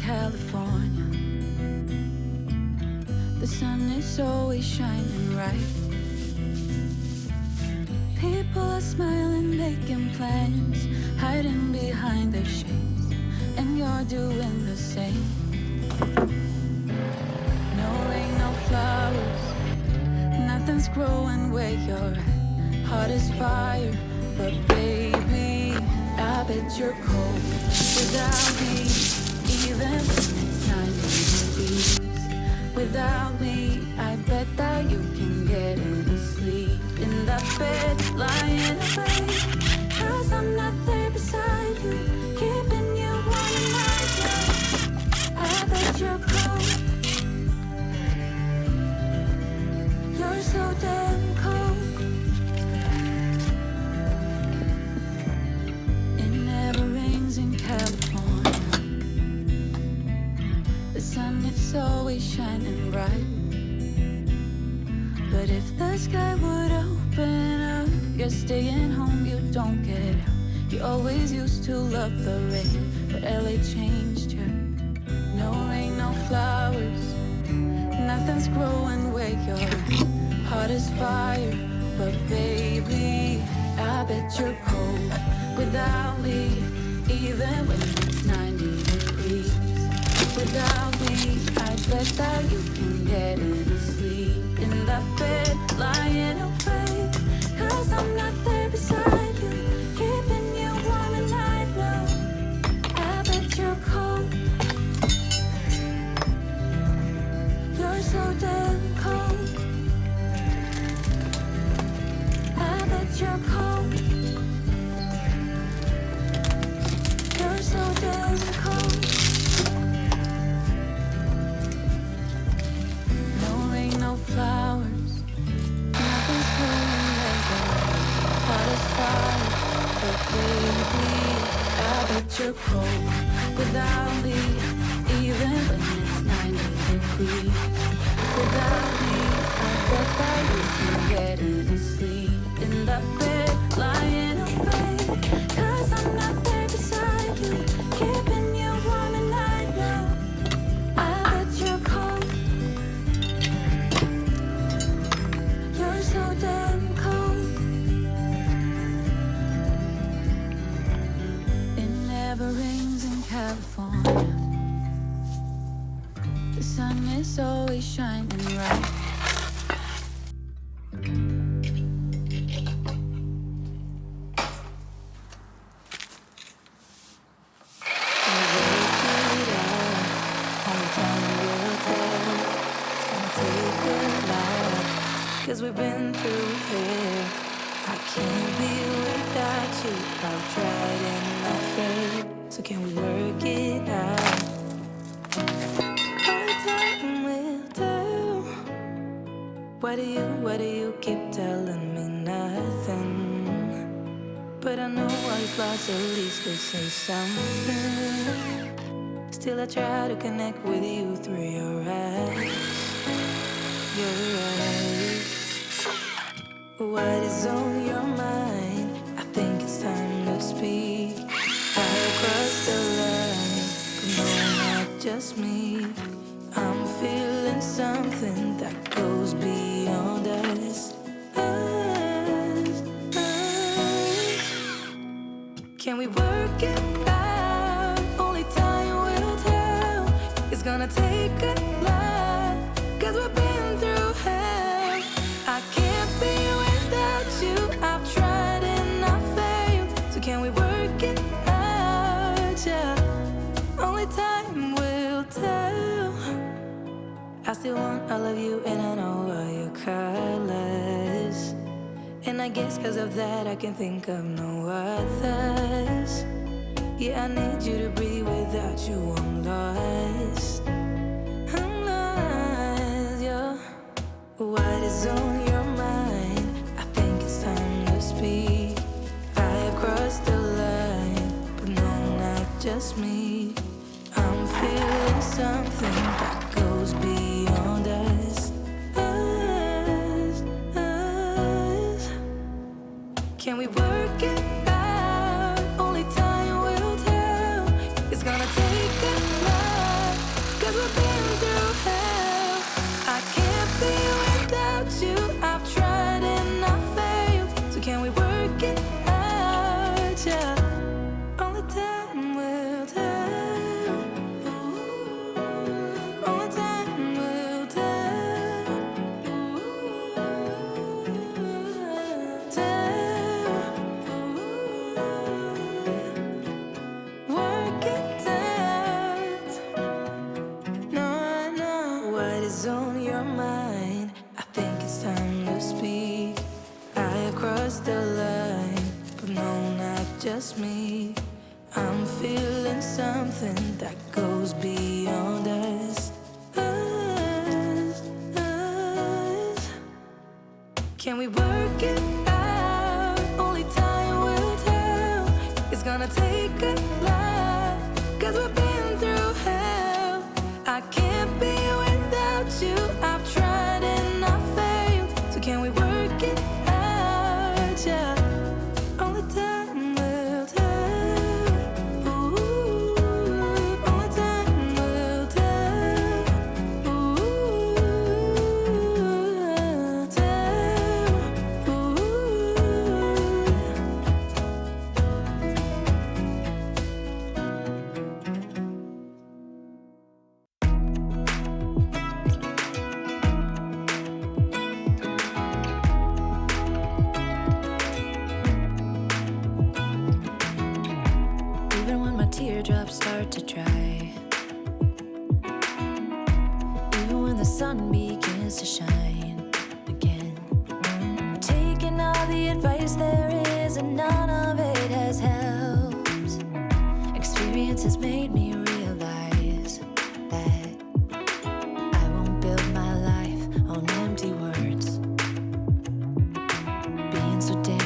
California. The sun is always shining bright. People are smiling, making plans, hiding behind their shades, and you're doing the same. No rain, no flowers, nothing's growing where you're at. Heart is fire, but baby, I bet you're cold without me. Even when it's 90 degrees, without me, I bet that you can get any sleep in that bed, lying awake. 'Cause I'm not there beside you, keeping you warm in my bed. I bet you're cold. You're so damn cold. It never rains in California. The sun is always shining bright. But if the sky would open up, you're staying home, you don't get out. You always used to love the rain, but LA changed you. No rain, no flowers, nothing's growing where you're at. Heart is fire, but baby, I bet you're cold without me. Even when it's 90 degrees, without me, I bet that you can get any sleep in that bed, lying awake. 'Cause I'm not there beside you, keeping you warm and I know. I bet you're cold. You're so damn cold. I bet you're cold. You're so damn cold. No rain, no flowers, nothing's growing like that. Heart is fire, but baby, I bet you're cold without me. Even when it's 90 degrees, without me, I bet that you can get any sleep in that bed, lying awake. 'Cause I'm not there beside you, keeping you warm and I know. I bet you're cold. You're so damn cold. It never rains in California. The sun is always shining bright. Cause we've been through hell. I can't be without you. I've tried and I've failed. So can we work it out? Only time will tell. Why do you keep telling me nothing? But I know all your flaws, at least they say something. Still I try to connect with you through your eyes. Your eyes. What is on your mind? I think it's time to speak. I crossed the line, but no, not just me. I'm feeling something that goes beyond us. Can we work it out? Only time will tell. It's gonna take a lot, 'cause we've been through hell. I can't be without you. I've tried and I failed. So can we work it out? Yeah, only time will tell. I still want all of you and I know all your colors. And I guess 'cause of that I can think of no others. Yeah, I need you to breathe. Without you I'm lost. I'm lost, yeah. What is on your mind? I think it's time to speak. I have crossed the line, but no, not just me. I'm feeling something that goes beyond us. Can we work it out? Only time will tell. It's gonna take a lot. mind. I think it's time to speak. I have crossed the line, but no, not just me. I'm feeling something that goes beyond us. Can we work it out? Only time will tell. It's gonna take a lot, 'cause we've been through hell. I can't be without you. I've tried and I failed. So can we work it out? Yeah. Only time will tell. Ooh, only time will tell. Ooh, tell. Ooh. Even when my teardrops start to dry, even when the sun begins to shine again, I'm taking all the advice there is and none of it has helped. Experience has made me realize that I won't build my life on empty words. Being so damn